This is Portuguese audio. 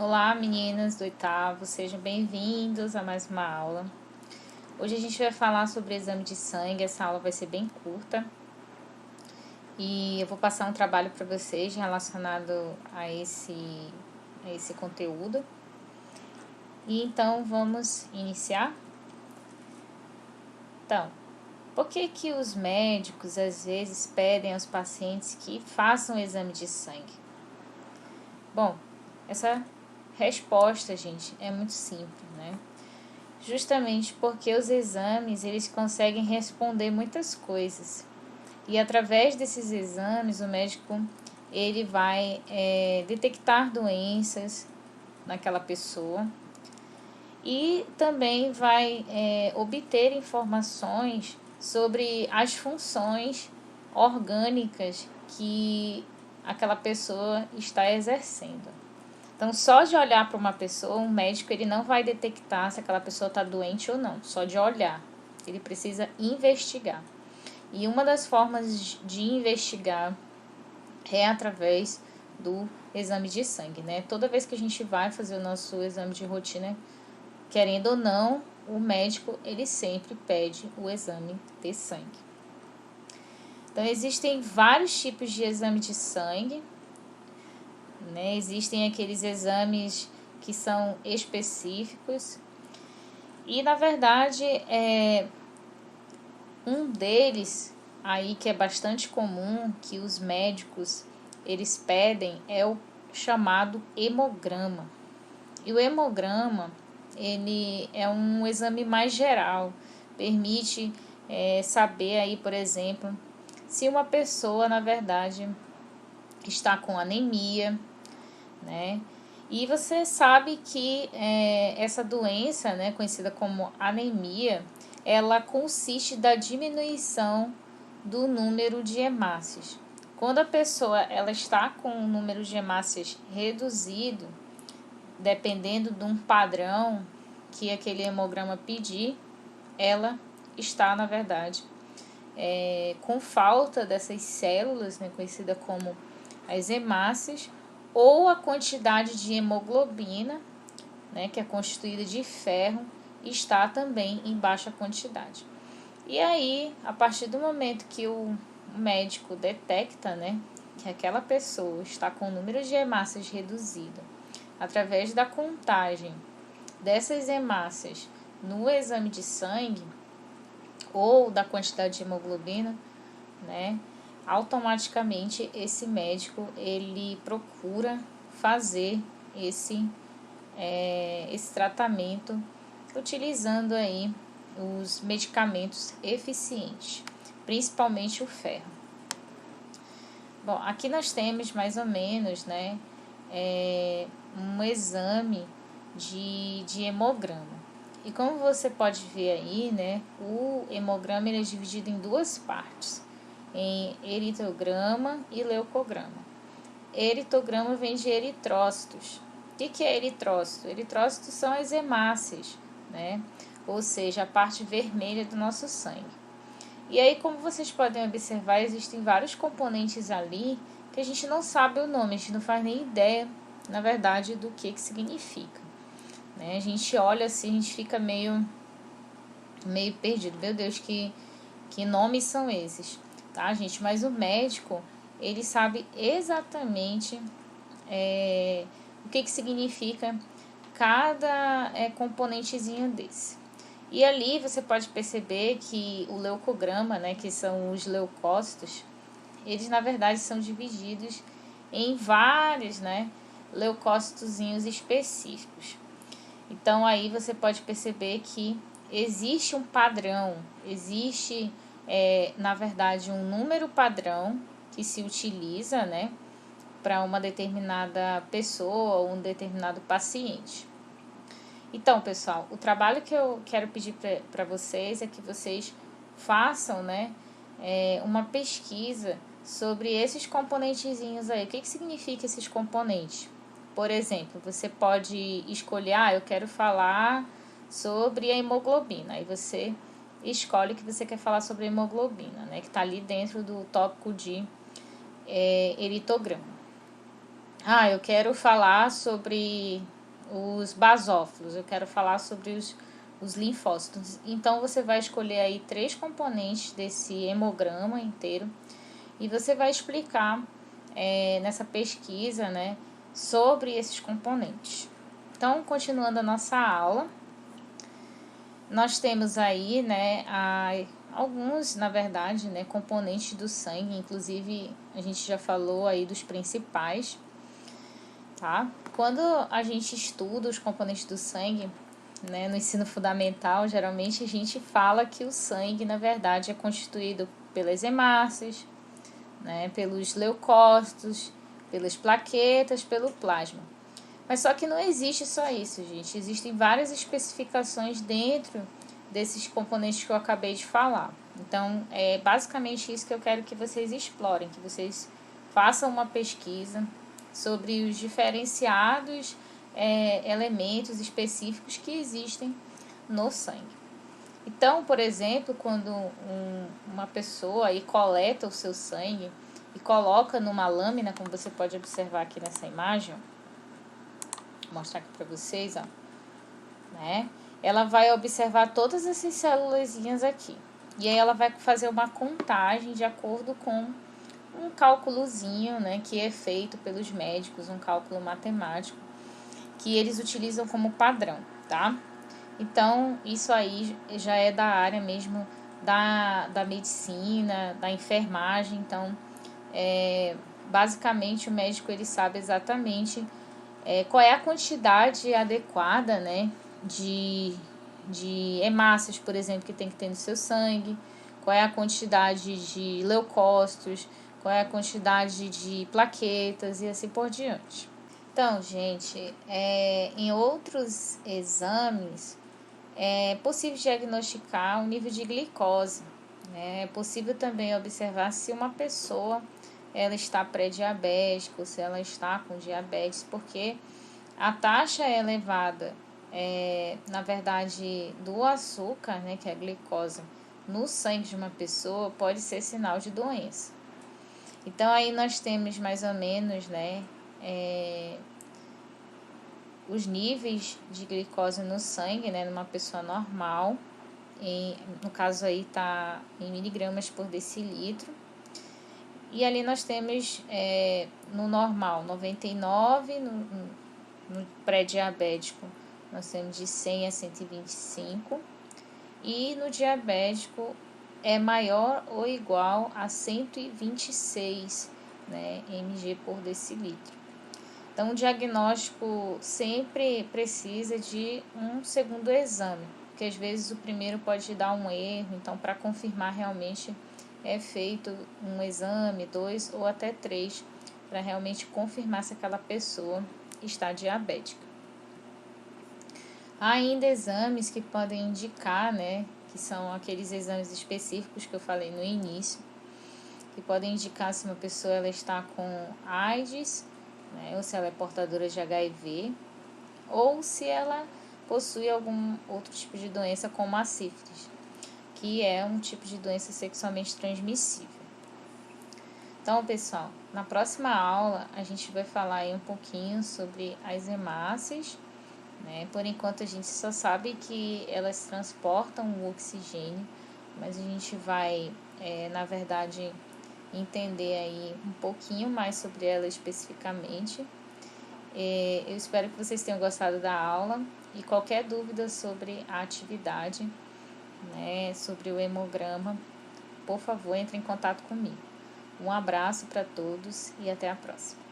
Olá, meninas do oitavo, sejam bem-vindos a mais uma aula. Hoje a gente vai falar sobre exame de sangue, essa aula vai ser bem curta e eu vou passar um trabalho para vocês relacionado a esse conteúdo. E então vamos iniciar? Então, por que os médicos às vezes pedem aos pacientes que façam o exame de sangue? Bom, essa resposta, gente, é muito simples, né? Justamente porque os exames, eles conseguem responder muitas coisas. E através desses exames, o médico ele vai detectar doenças naquela pessoa e também vai obter informações sobre as funções orgânicas que aquela pessoa está exercendo. Então, só de olhar para uma pessoa, um médico ele não vai detectar se aquela pessoa está doente ou não, só de olhar. Ele precisa investigar. E uma das formas de investigar é através do exame de sangue, né? Toda vez que a gente vai fazer o nosso exame de rotina, querendo ou não, o médico ele sempre pede o exame de sangue. Então, existem vários tipos de exame de sangue, né? Existem aqueles exames que são específicos e, na verdade, um deles aí que é bastante comum, que os médicos eles pedem, é o chamado hemograma. E o hemograma, ele é um exame mais geral, permite saber aí, por exemplo, se uma pessoa, na verdade, está com anemia, né? E você sabe que essa doença, né, conhecida como anemia, ela consiste da diminuição do número de hemácias. Quando a pessoa ela está com o número de hemácias reduzido, dependendo de um padrão que aquele hemograma pedir, ela está, na verdade, com falta dessas células, né, conhecida como as hemácias, ou a quantidade de hemoglobina, né, que é constituída de ferro, está também em baixa quantidade. E aí, a partir do momento que o médico detecta, né, que aquela pessoa está com o número de hemácias reduzido, através da contagem dessas hemácias no exame de sangue ou da quantidade de hemoglobina, né, automaticamente esse médico ele procura fazer esse tratamento utilizando aí os medicamentos eficientes, principalmente o ferro. Bom, aqui nós temos mais ou menos, né, um exame de hemograma. E como você pode ver aí, né, o hemograma ele é dividido em duas partes, em eritograma e leucograma. Eritograma vem de eritrócitos. O que é eritrócito? Eritrócitos são as hemácias, né? Ou seja, a parte vermelha do nosso sangue. E aí, como vocês podem observar, existem vários componentes ali que a gente não sabe o nome, a gente não faz nem ideia, na verdade, do que significa. Né? A gente olha assim, a gente fica meio perdido. Meu Deus, que nomes são esses? Tá, gente? Mas o médico, ele sabe exatamente o que significa cada componentezinho desse. E ali você pode perceber que o leucograma, né, que são os leucócitos, eles na verdade são divididos em vários, né, leucócitozinhos específicos. Então aí você pode perceber que existe um padrão, existe na verdade um número padrão que se utiliza, né, para uma determinada pessoa ou um determinado paciente. Então, pessoal, o trabalho que eu quero pedir para vocês é que vocês façam, né, uma pesquisa sobre esses componentezinhos aí. O que significa esses componentes? Por exemplo, você pode escolher, eu quero falar sobre a hemoglobina. Aí você escolhe que você quer falar sobre a hemoglobina, né, que está ali dentro do tópico de eritograma. eu quero falar sobre os basófilos, eu quero falar sobre os linfócitos. Então, você vai escolher aí 3 componentes desse hemograma inteiro e você vai explicar nessa pesquisa, né, sobre esses componentes. Então, continuando a nossa aula, nós temos aí, né, alguns, na verdade, né, componentes do sangue, inclusive a gente já falou aí dos principais, tá? Quando a gente estuda os componentes do sangue, né, no ensino fundamental, geralmente a gente fala que o sangue, na verdade, é constituído pelas hemácias, né, pelos leucócitos, pelas plaquetas, pelo plasma. Mas só que não existe só isso, gente. Existem várias especificações dentro desses componentes que eu acabei de falar. Então, é basicamente isso que eu quero que vocês explorem, que vocês façam uma pesquisa sobre os diferenciados elementos específicos que existem no sangue. Então, por exemplo, quando uma pessoa aí coleta o seu sangue e coloca numa lâmina, como você pode observar aqui nessa imagem, vou mostrar aqui para vocês, ó, né? Ela vai observar todas essas célulazinhas aqui. E aí ela vai fazer uma contagem de acordo com um cálculozinho, né, que é feito pelos médicos, um cálculo matemático, que eles utilizam como padrão, tá? Então, isso aí já é da área mesmo da medicina, da enfermagem. Então, basicamente, o médico ele sabe exatamente qual é a quantidade adequada, né, de hemácias, por exemplo, que tem que ter no seu sangue, qual é a quantidade de leucócitos, qual é a quantidade de plaquetas e assim por diante. Então, gente, em outros exames é possível diagnosticar o nível de glicose, né? É possível também observar se uma pessoa ela está pré-diabética ou se ela está com diabetes, porque a taxa elevada, na verdade, do açúcar, né, que é a glicose, no sangue de uma pessoa pode ser sinal de doença. Então, aí nós temos mais ou menos, né, os níveis de glicose no sangue, né, numa pessoa normal, no caso aí está em miligramas por decilitro. E ali nós temos no normal 99, no pré-diabético nós temos de 100 a 125 e no diabético é maior ou igual a 126, né, mg por decilitro. Então, o diagnóstico sempre precisa de um segundo exame, porque às vezes o primeiro pode dar um erro. Então, para confirmar realmente é feito um exame, 2 ou até 3, para realmente confirmar se aquela pessoa está diabética. Há ainda exames que podem indicar, né, que são aqueles exames específicos que eu falei no início, que podem indicar se uma pessoa ela está com AIDS, né, ou se ela é portadora de HIV, ou se ela possui algum outro tipo de doença como a sífilis, que é um tipo de doença sexualmente transmissível. Então, pessoal, na próxima aula a gente vai falar aí um pouquinho sobre as hemácias, né? Por enquanto a gente só sabe que elas transportam o oxigênio, mas a gente vai, na verdade, entender aí um pouquinho mais sobre ela especificamente. Eu espero que vocês tenham gostado da aula e qualquer dúvida sobre a atividade, né, sobre o hemograma, por favor, entre em contato comigo. Um abraço para todos e até a próxima.